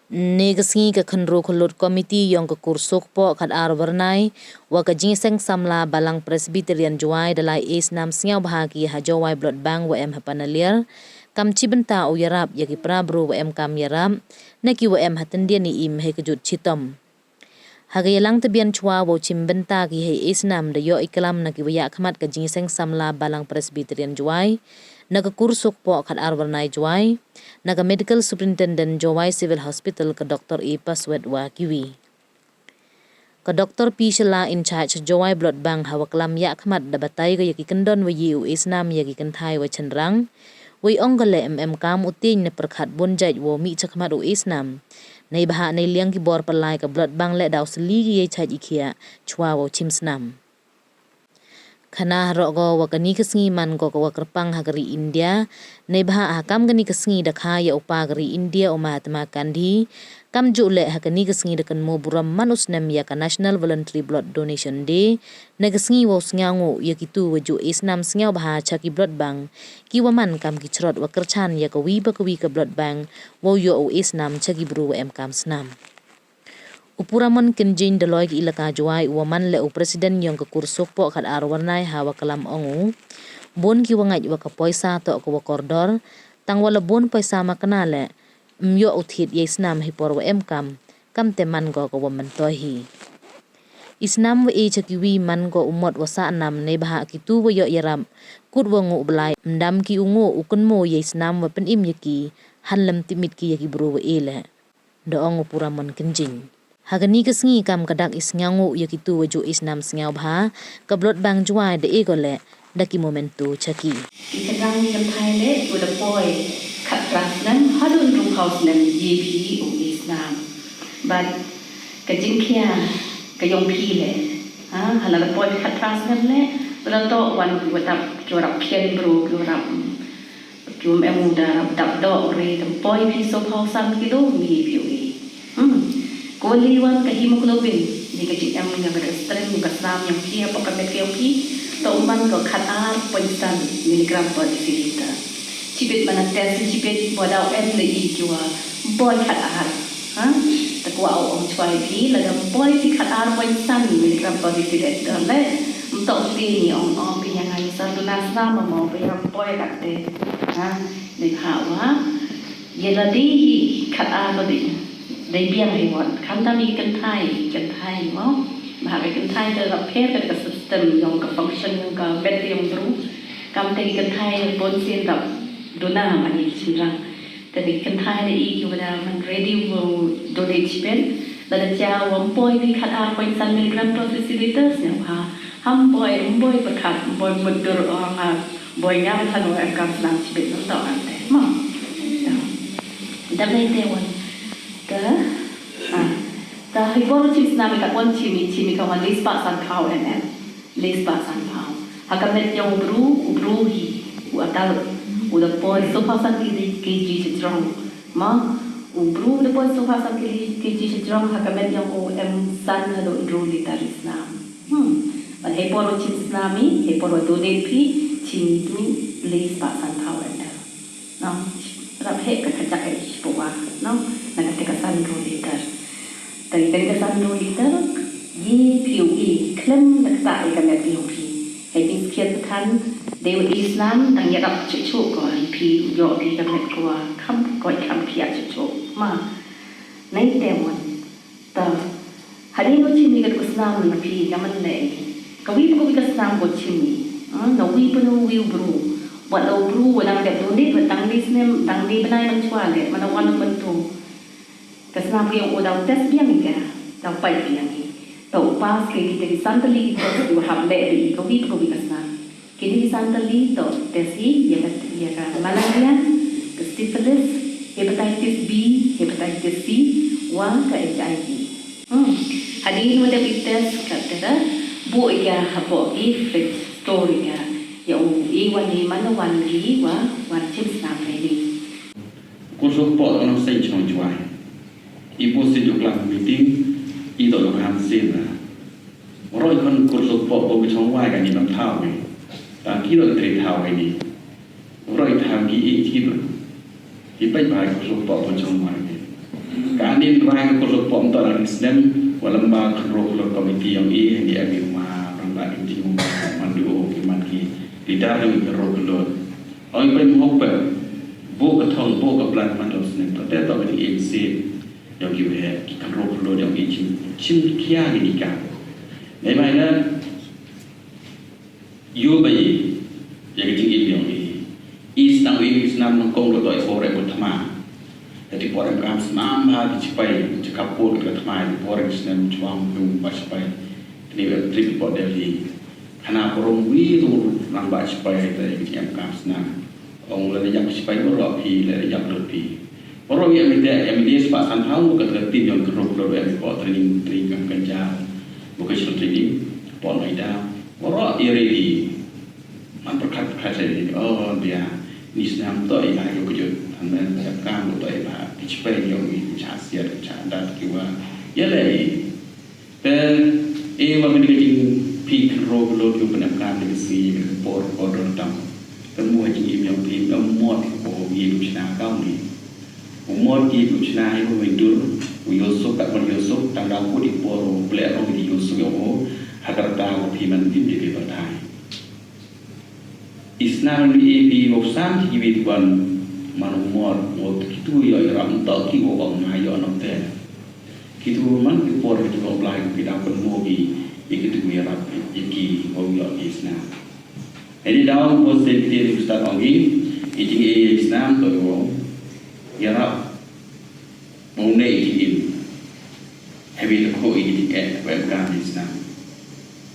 Negasngi ka khenro kholot komiti yang ka kursok po khat arbernai wa ka jingseng samla balang Presbyterian juai dalai isnam singaw bahagi hajawai blood bank wa em hapanalir kam cibenta u yarap yaki prabru wa em kam yarap neki wa em hatendia ni im he kejut chitom hagayalang tebian chua wo cimbenta ki he isnam de yo iklam na ki waya khmat ka jingseng samla balang Presbyterian juai naga kursuk po khat arbernai juai naga medical superintendent juai civil hospital ka Dr. E Paswet wa kiwi ka Dr. P Shala in charge juai blood bank hawa klam ya khmat da batai ga yaki kendon wa yu isnam yaki kenthai wa chenrang wi onggale kam uting ne perkhat bonjai wo mi chakmat u isnam nei baha nei liang ki bor palai ka blood bank le daw sli gi chai ikhia chwa wo chimsnam khana rogo wa kani kesngi man ko wa kerpang hagari India nei baha kam gani kesngi da kha ya upa gari India o Mahatma Gandhi kam ju le hakani kesngi da kan mo buram manus nem ya ka National Voluntary Blood Donation Day ne kesngi wo sngangu ya kitu wa ju isnam sngaw baha chaki blood bank ki wa man kam ki chrot wa kerchan ya ka wi ba ka blood bank wo yo o isnam chaki bru wa em kam snam Upuramon kenjin deloy ki ilaka juai waman le u presiden yang ke kursok po khat arwarnai hawa kalam ongu bon ki wangai wa ka poisa to ko kordor tang wala bon poisa makna le myo uthit yesnam hi por wa em kam teman go ko waman tohi isnam wa e chakiwi man go umot wasa nam ne baha ki tu wa yo yaram kut wa ngu blai ndam ki ungu ukun mo yesnam wa pen im yaki hanlam timit ki yaki bro wa ele do ongu puramon kenjin hagani kesngi kam kadak isngangu yakitu waju isnam sngaw bha ka blood bank juai de egole daki momentu chaki kitang kam thaile with a boy khat rasnan hadun ru house nan yp o isnam but ka jinkhia ka yong phi le hala boy khat rasnan le wala to wan watap jorap khen bro jorap jum emuda dap do re boy phi so phausan ki do mi phi Koliwan ka hemoglobin ni ka jam nga strength ka sam yang kia pa kamet ki to man ko khatar 0.7 miligram per deciliter chibet mana test chibet bodaw en le i jua boy khatar ta kwa ong chwai pi la dam boy pi khatar 0.7 miligram per deciliter le to pi ni ong pi yang ai sa tu na sa mo pi yang boy dakte ni hawa yeladi khatar lo di đây biang hay what khám ta mi cần thay mà cái cần thay từ gặp phép cái system dùng cái function dùng cái battery dùng đủ cầm tay cần thay bốn xiên đập đồ nào mà đi xin rằng tại cần thay này ý chúng ta mình ready will donate spend là để chào ông boy đi khát ăn 0.3 mg per deciliter nhỉ ha ham boy bật khát boy một đợt boy nhá mình thay em cầm làm spend nó tạo ăn thế mà đâm lên theo ta hi bor chips na mi ka kon chimi ka wan lis pa san khau en lis pa san khau ha ka met yong bru hi u atal u da boy so pa san ki ji strong ma u bru da boy so pa san ki ji strong ha ka met yong o em san ha do ru li ta ris na ban he bor chips na mi he bor do de pi chimi tu lis pa san khau en no rap he ka ka ka po wa no na ka ka san ru li ta dari kesan liter ye POE klem tak ikan net POE hai bin kiat kan dewa Islam dang ya dap cucu ko pi yo pi kan net ko kham ko kham kiat cucu ma nai temon ta hari no chimi kat Islam na pi gaman le kawi ko bi Islam ko chimi no wi punu wi bru wat lo bru wadang dep do dit watang dis nem dang di benai man chwa le man wan bentu Kesana yang udah tes biang ni dah pai biang ni. Tahu pas kita di santali kita tu hamle di kopi kesana. Kita di santali tu tes ni ya kan malaria, syphilis, hepatitis B, hepatitis C, wang ke HIV. Hari ini kita tes kata bu ya hapo effect story ya. Yang iwan ni mana wan di wan chips sampai ni. Kursus pot orang saya cuma jual. Ibu sejak kelas meeting itu orang sen lah. Orang ikon kursus pot bagi congwai kan ini tahu ni. Tak kira terus tahu ini. Orang tahu ki itu. Kita bayar kursus pot bagi congwai ni. Kan Manin rang kursus pom to lang Islam walam ba kontrol komiti yang ini dia ma rang ba di mandu man ki lidar yang kontrol oi pe mo pe bo ka thong bo ka plan man dos ne to te to ni AC yang ki he ki kontrol yang ki chim kia ni ka nei mai na yu ba yi yang ki in yang ni Islam nang kong lo to sore ko thama jadi orang kami semua dicapai cakapur ke tempat orang Islam cuang belum bercapai ini trip pada Delhi karena orang itu nampak capai dari yang kami senang orang lain yang capai orang pi lain yang lebih orang yang media sepasan tahu ketertib yang keruk yang buat training kerja bukan training buat ida orang iri man berkat ini oh dia Islam tu ialah yang kejut dan kami tu ialah dicapai yang ini cahaya dan kiwa ialah dan bagi kita pikir roh lo tu penampilan dari si por tam semua jenis yang pin mod ko hidup cina kau ni mod hidup cina itu mendur Yusuf tak pun Yusuf tanggal ku di por pelak orang di Yusuf yang agar tahu piman tim di bertai Islam ni di bosan ki tuan manumor mo kitu ya ram ta ki wo bang ma yo no te kitu man ki por ki ko blai ki da ko mo ki kitu ya rap ki mo yo Islam jadi dalam proses kita ustaz ongi ini Islam to yo ya rap mo ne ki hebi ko ini ke web kan Islam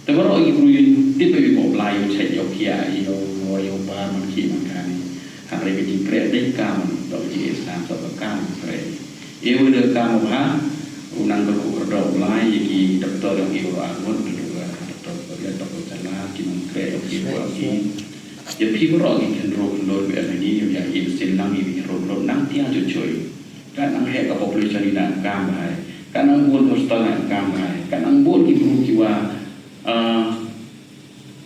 แต่ว่าเราอีกรู้ที่ไปบอกลายใช้ยกเขียโยบามันขี้มันกันหากอะไรเป็นจริงเปรตได้กรรมเราจีเอสตามต่อการกรรมเปรตเอวเดือกรรมว่าอุนังกระดูกเราลายอย่างนี้ดอกเตอร์yang ibu angon kedua dokter dia dokter jalan kiman ปรตibu lagi yaพี่เราอีกคนรู้คนรู้แบบนี้อย่างอินสินนั่งอีกคนรู้นั่งที่อาจจะช่วยการนั่งแหกกับ population นี่นั่งกรรมไปการนั่งบนหัวสตอร์นั่งกรรมไปการนั่งบนที่รู้ที่ว่า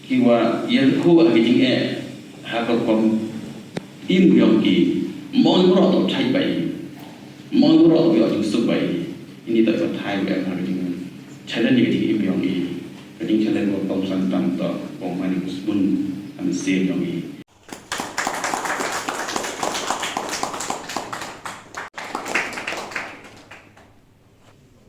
kiwa yang ku aging hakam im yang ki mon ro to chai bai mon ro yo jing su bai ini tak thai bai ma jing challenge ni im yang ki jing challenge ko tong san tam to ko ma ni bun am se yang ki